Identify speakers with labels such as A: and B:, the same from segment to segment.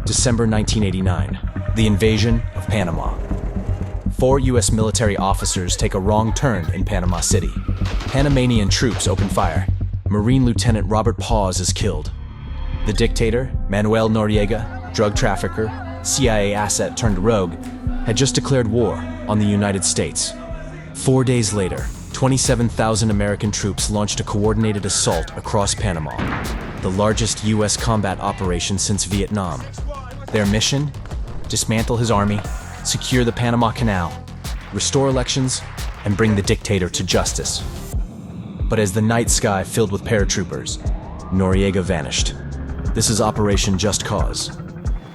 A: December 1989, the invasion of Panama. 4 U.S. military officers take a wrong turn in Panama City. Panamanian troops open fire. Marine Lieutenant Robert Paz is killed. The dictator, Manuel Noriega, drug trafficker, CIA asset turned rogue, had just declared war on the United States. 4 days later, 27,000 American troops launched a coordinated assault across Panama, the largest U.S. combat operation since Vietnam. Their mission? Dismantle his army, secure the Panama Canal, restore elections, and bring the dictator to justice. But as the night sky filled with paratroopers, Noriega vanished. This is Operation Just Cause,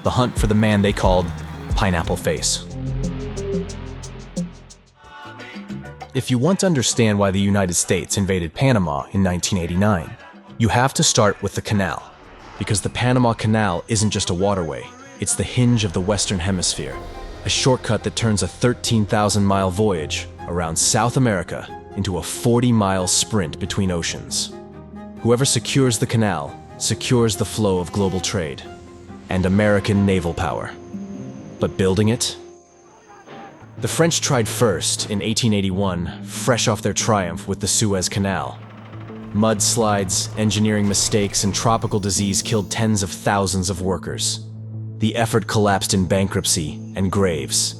A: the hunt for the man they called Pineapple Face. If you want to understand why the United States invaded Panama in 1989, you have to start with the canal, because the Panama Canal isn't just a waterway, it's the hinge of the Western Hemisphere, a shortcut that turns a 13,000-mile voyage around South America into a 40-mile sprint between oceans. Whoever secures the canal secures the flow of global trade and American naval power. But building it? The French tried first in 1881, fresh off their triumph with the Suez Canal. Mudslides, engineering mistakes, and tropical disease killed tens of thousands of workers. The effort collapsed in bankruptcy and graves.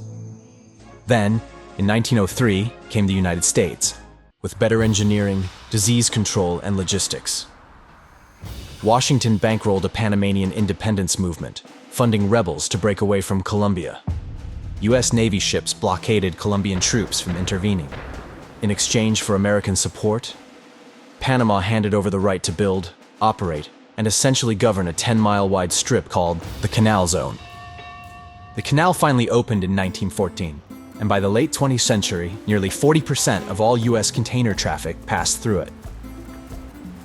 A: Then, in 1903, came the United States, with better engineering, disease control, and logistics. Washington bankrolled a Panamanian independence movement, funding rebels to break away from Colombia. U.S. Navy ships blockaded Colombian troops from intervening. In exchange for American support, Panama handed over the right to build, operate, and essentially govern a 10-mile-wide strip called the Canal Zone. The canal finally opened in 1914, and by the late 20th century, nearly 40% of all U.S. container traffic passed through it.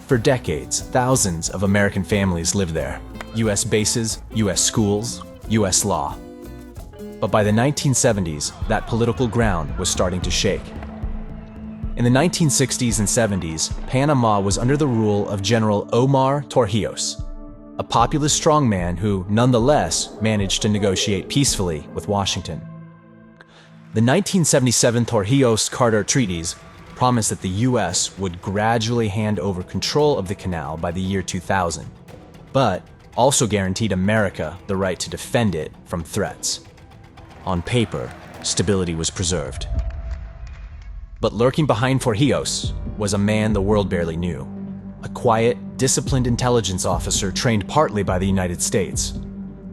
A: For decades, thousands of American families lived there. U.S. bases, U.S. schools, U.S. law. But by the 1970s, that political ground was starting to shake. In the 1960s and 70s, Panama was under the rule of General Omar Torrijos, a populist strongman who, nonetheless, managed to negotiate peacefully with Washington. The 1977 Torrijos-Carter Treaties promised that the U.S. would gradually hand over control of the canal by the year 2000, but also guaranteed America the right to defend it from threats. On paper, stability was preserved. But lurking behind Torrijos was a man the world barely knew. A quiet, disciplined intelligence officer trained partly by the United States.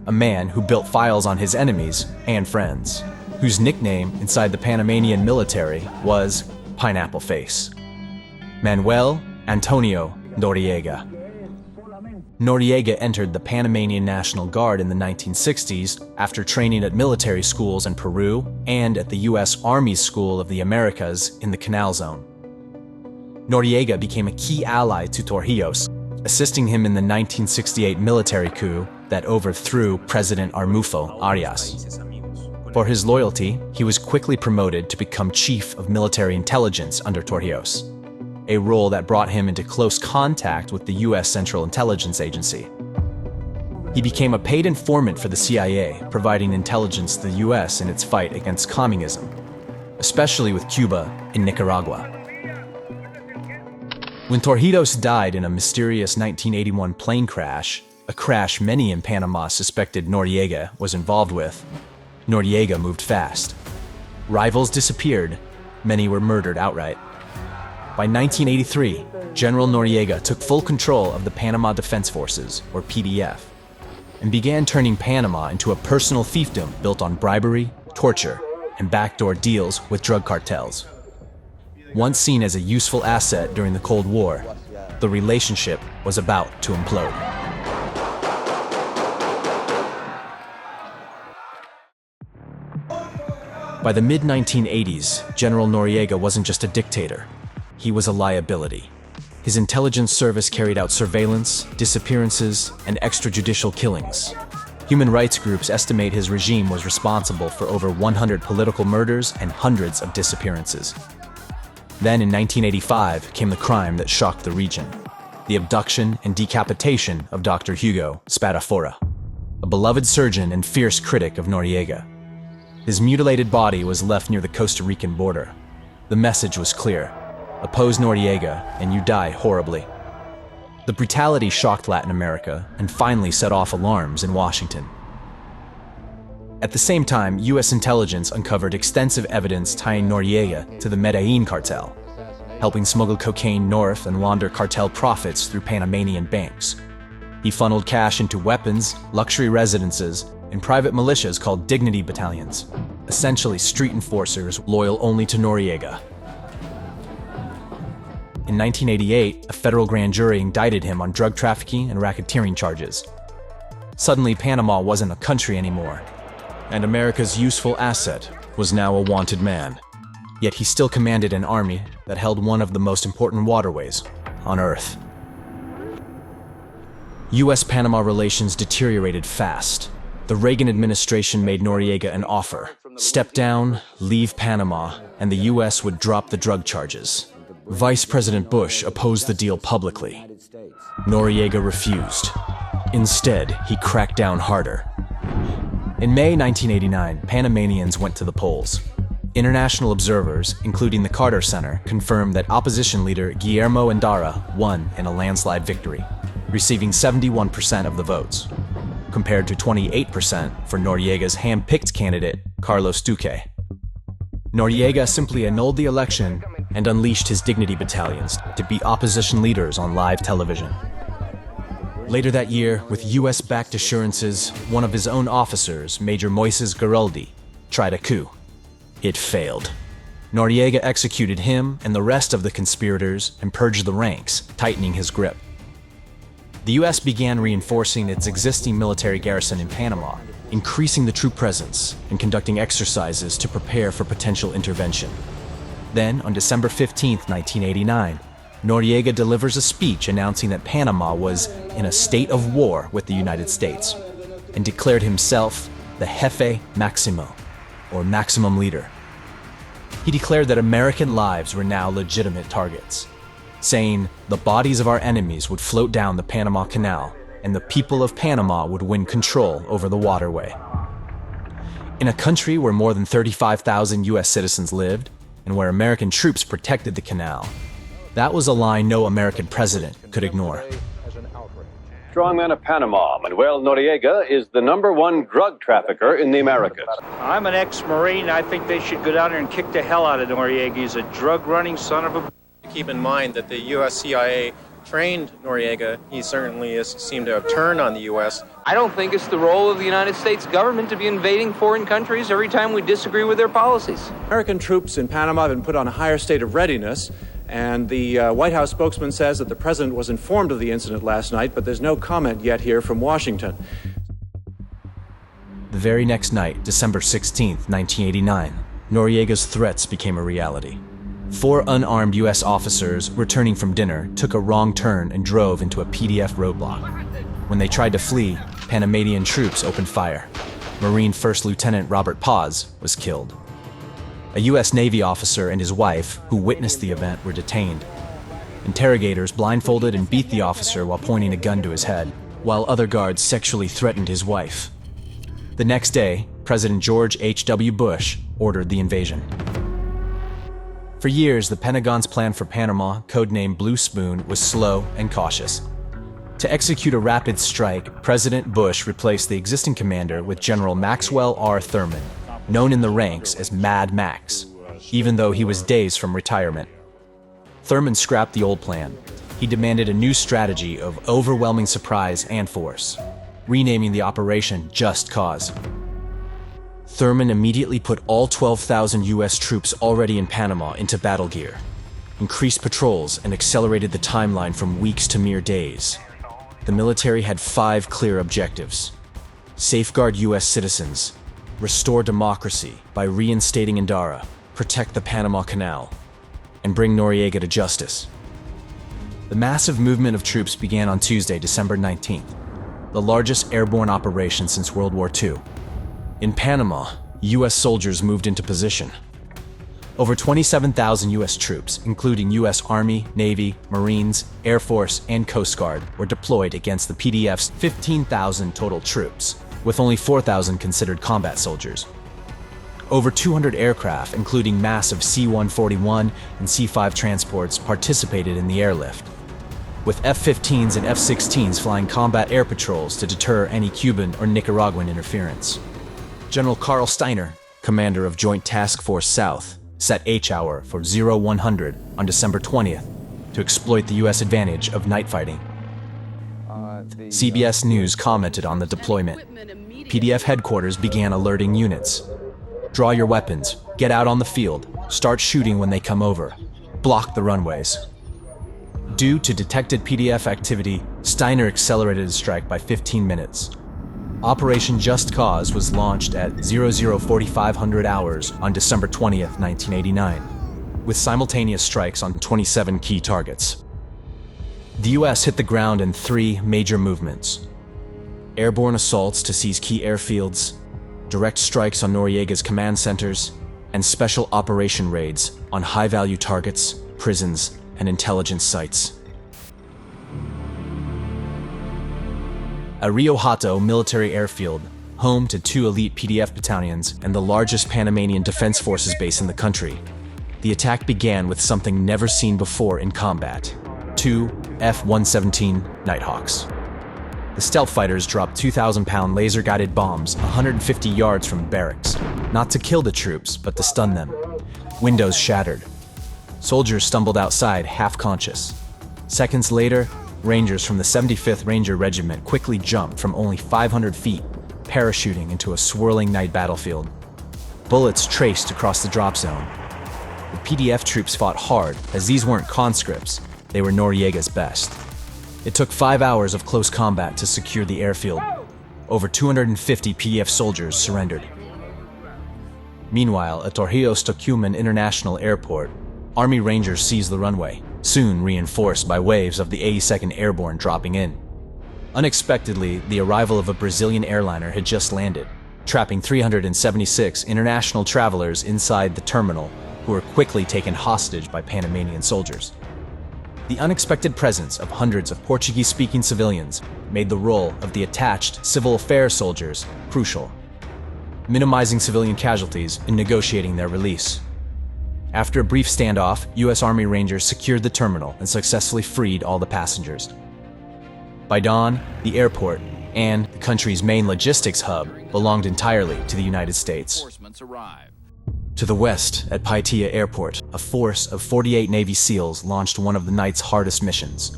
A: A man who built files on his enemies and friends, whose nickname inside the Panamanian military was Pineapple Face. Manuel Antonio Noriega. Noriega entered the Panamanian National Guard in the 1960s after training at military schools in Peru and at the U.S. Army School of the Americas in the Canal Zone. Noriega became a key ally to Torrijos, assisting him in the 1968 military coup that overthrew President Arnulfo Arias. For his loyalty, he was quickly promoted to become Chief of Military Intelligence under Torrijos, a role that brought him into close contact with the U.S. Central Intelligence Agency. He became a paid informant for the CIA, providing intelligence to the U.S. in its fight against communism, especially with Cuba and Nicaragua. When Torrijos died in a mysterious 1981 plane crash, a crash many in Panama suspected Noriega was involved with, Noriega moved fast. Rivals disappeared, many were murdered outright. By 1983, General Noriega took full control of the Panama Defense Forces, or PDF, and began turning Panama into a personal fiefdom built on bribery, torture, and backdoor deals with drug cartels. Once seen as a useful asset during the Cold War, the relationship was about to implode. By the mid-1980s, General Noriega wasn't just a dictator. He was a liability. His intelligence service carried out surveillance, disappearances, and extrajudicial killings. Human rights groups estimate his regime was responsible for over 100 political murders and hundreds of disappearances. Then in 1985 came the crime that shocked the region, the abduction and decapitation of Dr. Hugo Spadafora. a beloved surgeon and fierce critic of Noriega. His mutilated body was left near the Costa Rican border. The message was clear: oppose Noriega and you die horribly. The brutality shocked Latin America and finally set off alarms in Washington. At the same time, US intelligence uncovered extensive evidence tying Noriega to the Medellin cartel, helping smuggle cocaine north and launder cartel profits through Panamanian banks. He funneled cash into weapons, luxury residences, and private militias called dignity battalions, essentially street enforcers loyal only to Noriega. In 1988, a federal grand jury indicted him on drug trafficking and racketeering charges. Suddenly, Panama wasn't a country anymore, and America's useful asset was now a wanted man. Yet he still commanded an army that held one of the most important waterways on Earth. US-Panama relations deteriorated fast. The Reagan administration made Noriega an offer: step down, leave Panama, and the US would drop the drug charges. Vice President Bush opposed the deal publicly. Noriega refused. Instead, he cracked down harder. In May 1989, Panamanians went to the polls. International observers, including the Carter Center, confirmed that opposition leader Guillermo Endara won in a landslide victory, receiving 71% of the votes, compared to 28% for Noriega's hand-picked candidate, Carlos Duque. Noriega simply annulled the election and unleashed his dignity battalions to beat opposition leaders on live television. Later that year, with US-backed assurances, one of his own officers, Major Moises Garoldi, tried a coup. It failed. Noriega executed him and the rest of the conspirators and purged the ranks, tightening his grip. The US began reinforcing its existing military garrison in Panama, increasing the troop presence and conducting exercises to prepare for potential intervention. Then, on December 15, 1989, Noriega delivers a speech announcing that Panama was in a state of war with the United States and declared himself the Jefe Maximo, or maximum leader. He declared that American lives were now legitimate targets, saying the bodies of our enemies would float down the Panama Canal and the people of Panama would win control over the waterway. In a country where more than 35,000 US citizens lived and where American troops protected the canal, that was a line no American president could ignore.
B: Strongman of Panama, Manuel Noriega, is the #1 drug trafficker in the Americas.
C: I'm an ex-Marine. I think they should go down there and kick the hell out of Noriega. He's a drug-running son of a...
D: Keep in mind that the US CIA trained Noriega. He certainly seemed to have turned on the US.
E: I don't think it's the role of the United States government to be invading foreign countries every time we disagree with their policies.
F: American troops in Panama have been put on a higher state of readiness, and the White House spokesman says that the president was informed of the incident last night, but there's no comment yet here from Washington.
A: The very next night, December 16, 1989, Noriega's threats became a reality. 4 unarmed US officers returning from dinner took a wrong turn and drove into a PDF roadblock. When they tried to flee, Panamanian troops opened fire. Marine First Lieutenant Robert Paz was killed. A US Navy officer and his wife, who witnessed the event, were detained. Interrogators blindfolded and beat the officer while pointing a gun to his head, while other guards sexually threatened his wife. The next day, President George H.W. Bush ordered the invasion. For years, the Pentagon's plan for Panama, codenamed Blue Spoon, was slow and cautious. To execute a rapid strike, President Bush replaced the existing commander with General Maxwell R. Thurman, known in the ranks as Mad Max, even though he was days from retirement. Thurman scrapped the old plan. He demanded a new strategy of overwhelming surprise and force, renaming the operation Just Cause. Thurman immediately put all 12,000 US troops already in Panama into battle gear, increased patrols, and accelerated the timeline from weeks to mere days. The military had 5 clear objectives: safeguard US citizens, restore democracy by reinstating Endara, protect the Panama Canal, and bring Noriega to justice. The massive movement of troops began on Tuesday, December 19th, the largest airborne operation since World War II. In Panama, US soldiers moved into position. Over 27,000 US troops, including US Army, Navy, Marines, Air Force, and Coast Guard, were deployed against the PDF's 15,000 total troops. with only 4,000 considered combat soldiers. Over 200 aircraft, including massive C-141 and C-5 transports, participated in the airlift, with F-15s and F-16s flying combat air patrols to deter any Cuban or Nicaraguan interference. General Carl Steiner, commander of Joint Task Force South, set H-hour for 0100 on December 20th to exploit the U.S. advantage of night fighting. CBS News commented on the deployment. PDF headquarters began alerting units. Draw your weapons, get out on the field, start shooting when they come over, block the runways. Due to detected PDF activity, Steiner accelerated his strike by 15 minutes. Operation Just Cause was launched at 00:4500 hours on December 20th, 1989, with simultaneous strikes on 27 key targets. The U.S. hit the ground in 3 major movements: airborne assaults to seize key airfields, direct strikes on Noriega's command centers, and special operation raids on high-value targets, prisons, and intelligence sites. At Rio Hato military airfield, home to 2 elite PDF battalions and the largest Panamanian Defense Forces base in the country, the attack began with something never seen before in combat: 2 F-117 Nighthawks. The stealth fighters dropped 2,000-pound laser-guided bombs 150 yards from barracks, not to kill the troops, but to stun them. Windows shattered. Soldiers stumbled outside, half-conscious. Seconds later, Rangers from the 75th Ranger Regiment quickly jumped from only 500 feet, parachuting into a swirling night battlefield. Bullets traced across the drop zone. The PDF troops fought hard, as these weren't conscripts, they were Noriega's best. It took 5 hours of close combat to secure the airfield. Over 250 PDF soldiers surrendered. Meanwhile, at Torrijos-Carter International Airport, Army Rangers seized the runway, soon reinforced by waves of the 82nd Airborne dropping in. Unexpectedly, the arrival of a Brazilian airliner had just landed, trapping 376 international travelers inside the terminal, who were quickly taken hostage by Panamanian soldiers. The unexpected presence of hundreds of Portuguese-speaking civilians made the role of the attached civil affairs soldiers crucial, minimizing civilian casualties and negotiating their release. After a brief standoff, U.S. Army Rangers secured the terminal and successfully freed all the passengers. By dawn, the airport and the country's main logistics hub belonged entirely to the United States. To the west, at Paitilla Airport, a force of 48 Navy SEALs launched one of the night's hardest missions: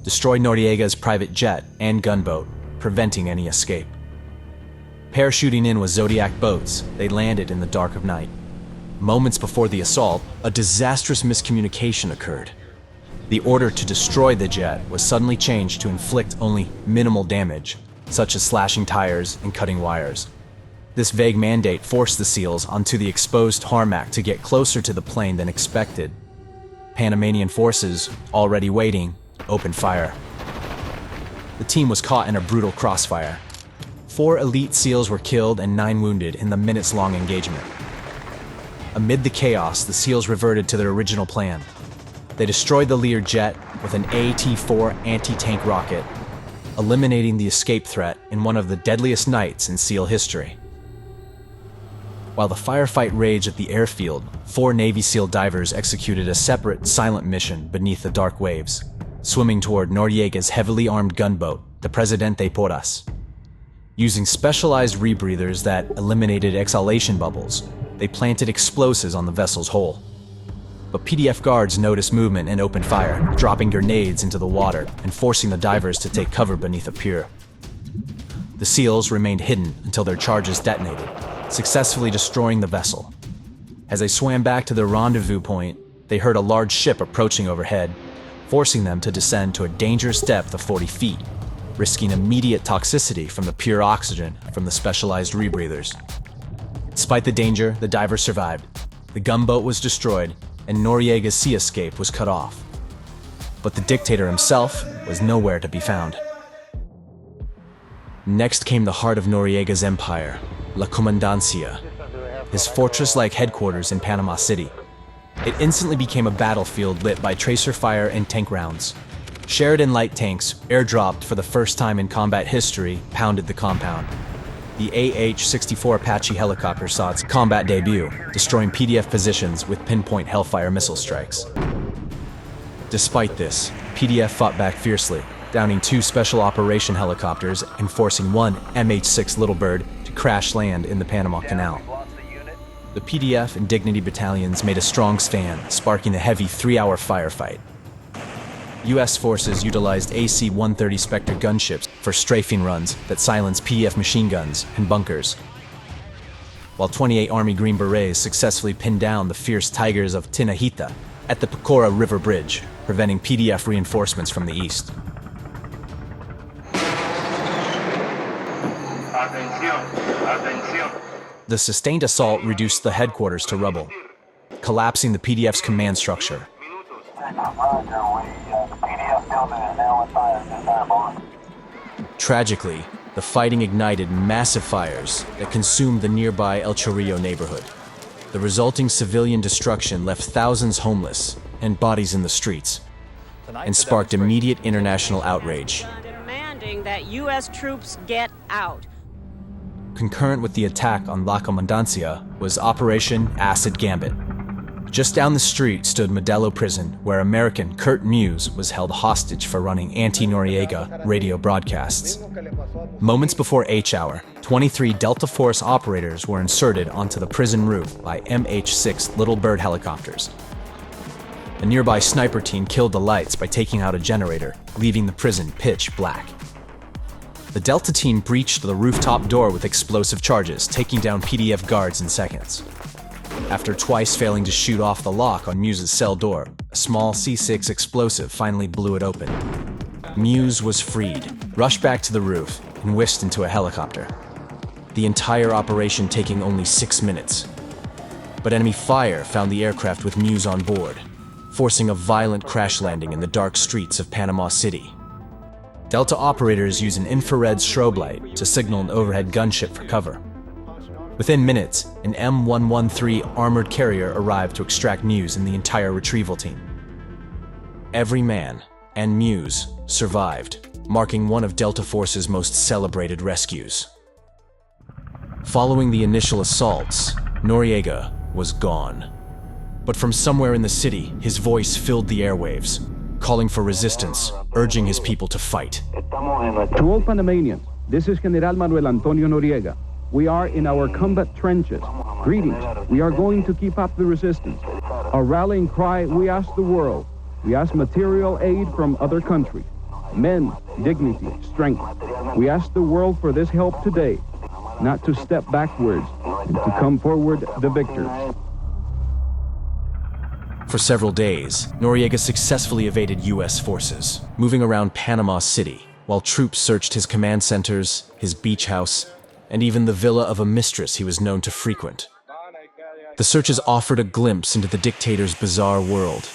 A: destroy Noriega's private jet and gunboat, preventing any escape. Parachuting in with Zodiac boats, they landed in the dark of night. Moments before the assault, a disastrous miscommunication occurred. The order to destroy the jet was suddenly changed to inflict only minimal damage, such as slashing tires and cutting wires. This vague mandate forced the SEALs onto the exposed tarmac to get closer to the plane than expected. Panamanian forces, already waiting, opened fire. The team was caught in a brutal crossfire. 4 elite SEALs were killed and 9 wounded in the minutes-long engagement. Amid the chaos, the SEALs reverted to their original plan. They destroyed the Lear jet with an AT-4 anti-tank rocket, eliminating the escape threat in one of the deadliest nights in SEAL history. While the firefight raged at the airfield, 4 Navy SEAL divers executed a separate, silent mission beneath the dark waves, swimming toward Noriega's heavily armed gunboat, the Presidente Porras. Using specialized rebreathers that eliminated exhalation bubbles, they planted explosives on the vessel's hull. But PDF guards noticed movement and opened fire, dropping grenades into the water and forcing the divers to take cover beneath a pier. The SEALs remained hidden until their charges detonated, successfully destroying the vessel. As they swam back to their rendezvous point, they heard a large ship approaching overhead, forcing them to descend to a dangerous depth of 40 feet, risking immediate toxicity from the pure oxygen from the specialized rebreathers. Despite the danger, the divers survived. The gunboat was destroyed, and Noriega's sea escape was cut off. But the dictator himself was nowhere to be found. Next came the heart of Noriega's empire, La Comandancia, his fortress-like headquarters in Panama City. It instantly became a battlefield lit by tracer fire and tank rounds. Sheridan light tanks, airdropped for the first time in combat history, pounded the compound. the AH-64 Apache helicopter saw its combat debut, destroying PDF positions with pinpoint Hellfire missile strikes. Despite this, PDF fought back fiercely, downing 2 special operation helicopters and forcing one MH-6 Little Bird to crash land in the Panama Canal. The PDF and Dignity battalions made a strong stand, sparking a heavy 3-hour firefight. U.S. forces utilized AC-130 Spectre gunships for strafing runs that silenced PDF machine guns and bunkers, while 28 Army Green Berets successfully pinned down the fierce Tigers of Tinajita at the Pecora River Bridge, preventing PDF reinforcements from the east. The sustained assault reduced the headquarters to rubble, collapsing the PDF's command structure. Tragically, the fighting ignited massive fires that consumed the nearby El Chorrillo neighborhood. The resulting civilian destruction left thousands homeless and bodies in the streets, and sparked immediate international outrage.
G: Demanding that U.S. troops get out.
A: Concurrent with the attack on La Comandancia was Operation Acid Gambit. Just down the street stood Modelo Prison, where American Kurt Muse was held hostage for running anti-Noriega radio broadcasts. Moments before H-hour, 23 Delta Force operators were inserted onto the prison roof by MH-6 Little Bird helicopters. A nearby sniper team killed the lights by taking out a generator, leaving the prison pitch black. The Delta team breached the rooftop door with explosive charges, taking down PDF guards in seconds. After twice failing to shoot off the lock on Muse's cell door, a small C6 explosive finally blew it open. Muse was freed, rushed back to the roof, and whisked into a helicopter. The entire operation taking only 6 minutes. But enemy fire found the aircraft with Muse on board, forcing a violent crash landing in the dark streets of Panama City. Delta operators used an infrared strobe light to signal an overhead gunship for cover. Within minutes, an M113 armored carrier arrived to extract Muse and the entire retrieval team. Every man and Muse survived, marking one of Delta Force's most celebrated rescues. Following the initial assaults, Noriega was gone. But from somewhere in the city, his voice filled the airwaves, calling for resistance, urging his people to fight.
H: To all Panamanians, this is General Manuel Antonio Noriega. We are in our combat trenches. Greetings. We are going to keep up the resistance. Our rallying cry, we ask the world. We ask material aid from other countries. Men, dignity, strength. We ask the world for this help today, not to step backwards, and to come forward the victors.
A: For several days, Noriega successfully evaded U.S. forces, moving around Panama City, while troops searched his command centers, his beach house, and even the villa of a mistress he was known to frequent. The searches offered a glimpse into the dictator's bizarre world.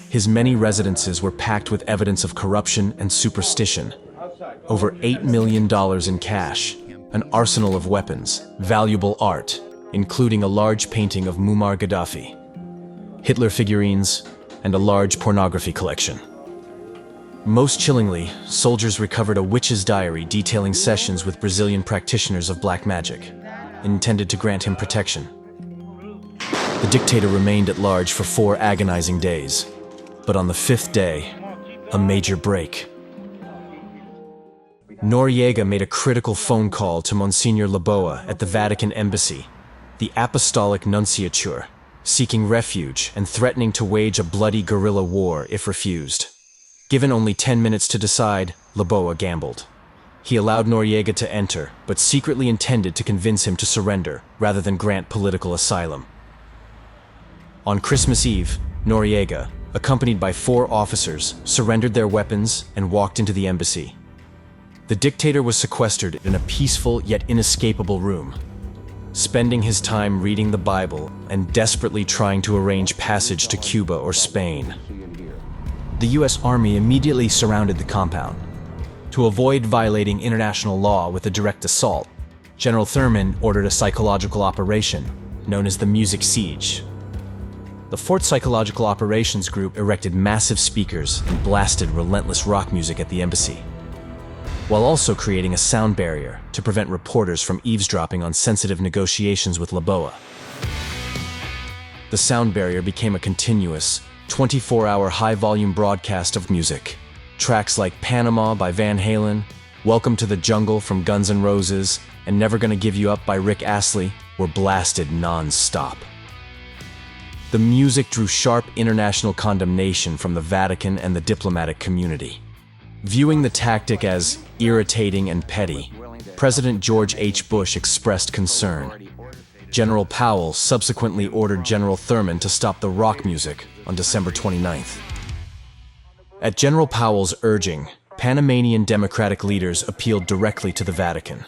A: His many residences were packed with evidence of corruption and superstition. Over $8 million in cash, an arsenal of weapons, valuable art, including a large painting of Muammar Gaddafi, Hitler figurines, and a large pornography collection. Most chillingly, soldiers recovered a witch's diary detailing sessions with Brazilian practitioners of black magic, intended to grant him protection. The dictator remained at large for 4 agonizing days, but on the 5th day, a major break. Noriega made a critical phone call to Monsignor Laboa at the Vatican Embassy, the Apostolic Nunciature, seeking refuge and threatening to wage a bloody guerrilla war if refused. Given only 10 minutes to decide, Laboa gambled. He allowed Noriega to enter, but secretly intended to convince him to surrender rather than grant political asylum. On Christmas Eve, Noriega, accompanied by 4 officers, surrendered their weapons and walked into the embassy. The dictator was sequestered in a peaceful yet inescapable room, spending his time reading the Bible and desperately trying to arrange passage to Cuba or Spain. The U.S. Army immediately surrounded the compound. To avoid violating international law with a direct assault, General Thurman ordered a psychological operation known as the Music Siege. The 4th Psychological Operations Group erected massive speakers and blasted relentless rock music at the embassy. while also creating a sound barrier to prevent reporters from eavesdropping on sensitive negotiations with Lisboa. The sound barrier became a continuous, 24-hour high-volume broadcast of music. Tracks like Panama by Van Halen, Welcome to the Jungle from Guns N' Roses, and Never Gonna Give You Up by Rick Astley were blasted non-stop. The music drew sharp international condemnation from the Vatican and the diplomatic community. Viewing the tactic as irritating and petty, President George H. Bush expressed concern. General Powell subsequently ordered General Thurman to stop the rock music on December 29th. At General Powell's urging, Panamanian Democratic leaders appealed directly to the Vatican.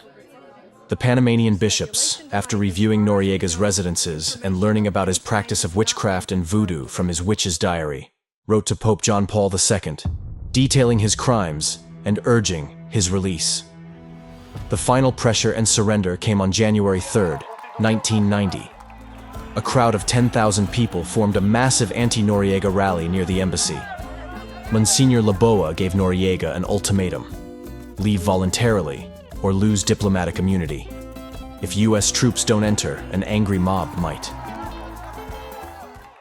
A: The Panamanian bishops, after reviewing Noriega's residences and learning about his practice of witchcraft and voodoo from his witch's diary, wrote to Pope John Paul II, detailing his crimes and urging his release. The final pressure and surrender came on January 3rd, 1990. A crowd of 10,000 people formed a massive anti-Noriega rally near the embassy. Monsignor Lisboa gave Noriega an ultimatum: leave voluntarily or lose diplomatic immunity. If US troops don't enter, an angry mob might.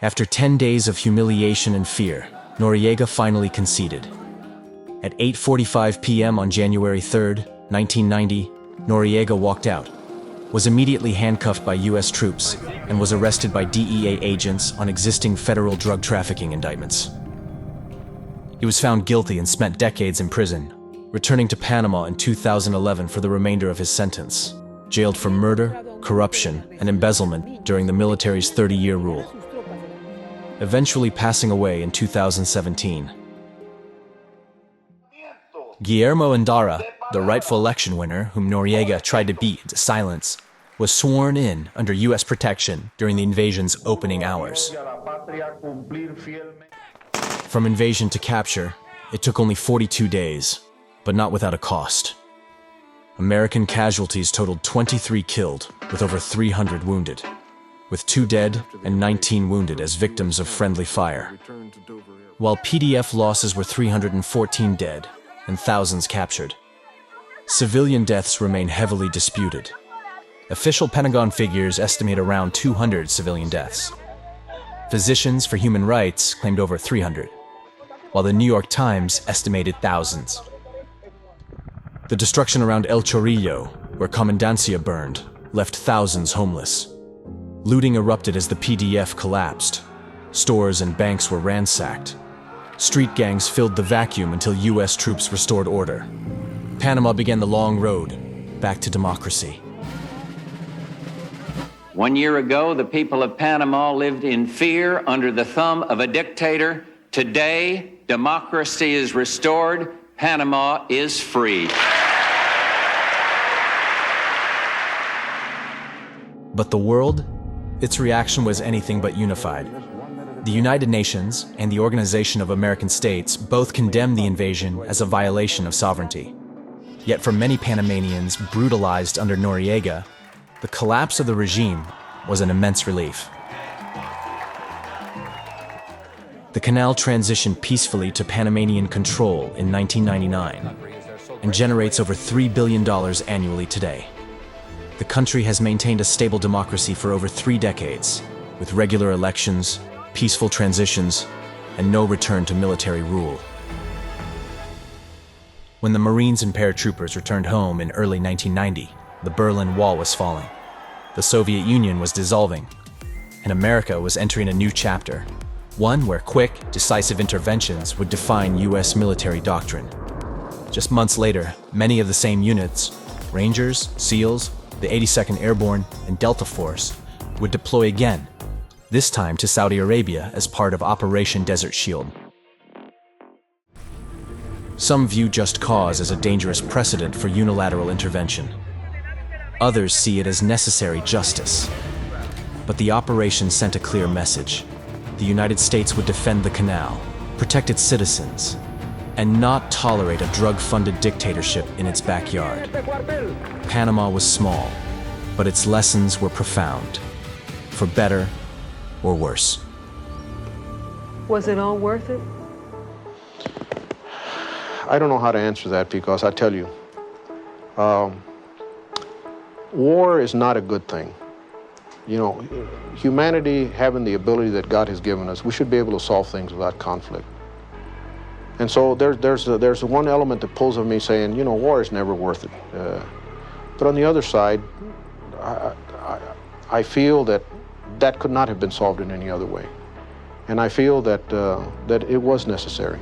A: After 10 days of humiliation and fear, Noriega finally conceded. At 8:45 p.m. on January 3rd, 1990, Noriega walked out, was immediately handcuffed by US troops, and was arrested by DEA agents on existing federal drug trafficking indictments. He was found guilty and spent decades in prison, returning to Panama in 2011 for the remainder of his sentence, jailed for murder, corruption, and embezzlement during the military's 30-year rule, eventually passing away in 2017. Guillermo Endara, the rightful election winner whom Noriega tried to beat into silence, was sworn in under U.S. protection during the invasion's opening hours. From invasion to capture, it took only 42 days, but not without a cost. American casualties totaled 23 killed, with over 300 wounded, with 2 dead and 19 wounded as victims of friendly fire, while PDF losses were 314 dead and thousands captured. Civilian deaths remain heavily disputed. Official Pentagon figures estimate around 200 civilian deaths. Physicians for Human Rights claimed over 300, while the New York Times estimated thousands. The destruction around El Chorrillo, where Comandancia burned, left thousands homeless. Looting erupted as the PDF collapsed. Stores and banks were ransacked. Street gangs filled the vacuum until US troops restored order. Panama began the long road back to democracy.
I: 1 year ago, the people of Panama lived in fear under the thumb of a dictator. Today, democracy is restored. Panama is free.
A: But the world, its reaction was anything but unified. The United Nations and the Organization of American States both condemned the invasion as a violation of sovereignty. Yet for many Panamanians brutalized under Noriega, the collapse of the regime was an immense relief. The canal transitioned peacefully to Panamanian control in 1999 and generates over $3 billion annually today. The country has maintained a stable democracy for over 3 decades, with regular elections, peaceful transitions, and no return to military rule. When the Marines and paratroopers returned home in early 1990, the Berlin Wall was falling, the Soviet Union was dissolving, and America was entering a new chapter, one where quick, decisive interventions would define US military doctrine. Just months later, many of the same units, Rangers, SEALs, the 82nd Airborne, and Delta Force, would deploy again, this time to Saudi Arabia as part of Operation Desert Shield. Some view just cause as a dangerous precedent for unilateral intervention. Others see it as necessary justice. But the operation sent a clear message. The United States would defend the canal, protect its citizens, and not tolerate a drug-funded dictatorship in its backyard. Panama was small, but its lessons were profound, for better or worse.
J: Was it all worth it?
K: I don't know how to answer that because I tell you, War is not a good thing. You know, humanity having the ability that God has given us, we should be able to solve things without conflict. And so there's one element that pulls on me saying, you know, war is never worth it. But on the other side, I feel that that could not have been solved in any other way. And I feel that, that it was necessary.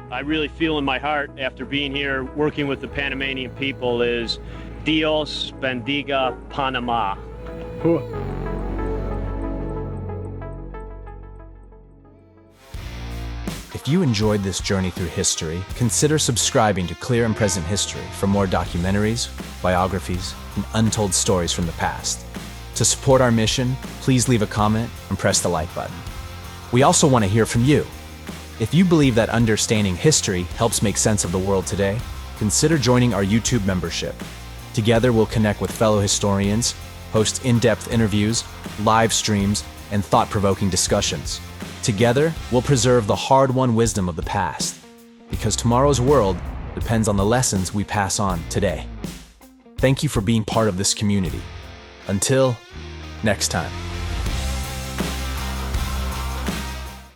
L: I really feel in my heart after being here working with the Panamanian people is Dios bendiga Panama.
A: If you enjoyed this journey through history, consider subscribing to Clear and Present History for more documentaries, biographies, and untold stories from the past. To support our mission, please leave a comment and press the like button. We also want to hear from you. If you believe that understanding history helps make sense of the world today, consider joining our YouTube membership. Together, we'll connect with fellow historians, host in-depth interviews, live streams, and thought-provoking discussions. Together, we'll preserve the hard-won wisdom of the past, because tomorrow's world depends on the lessons we pass on today. Thank you for being part of this community. Until next time.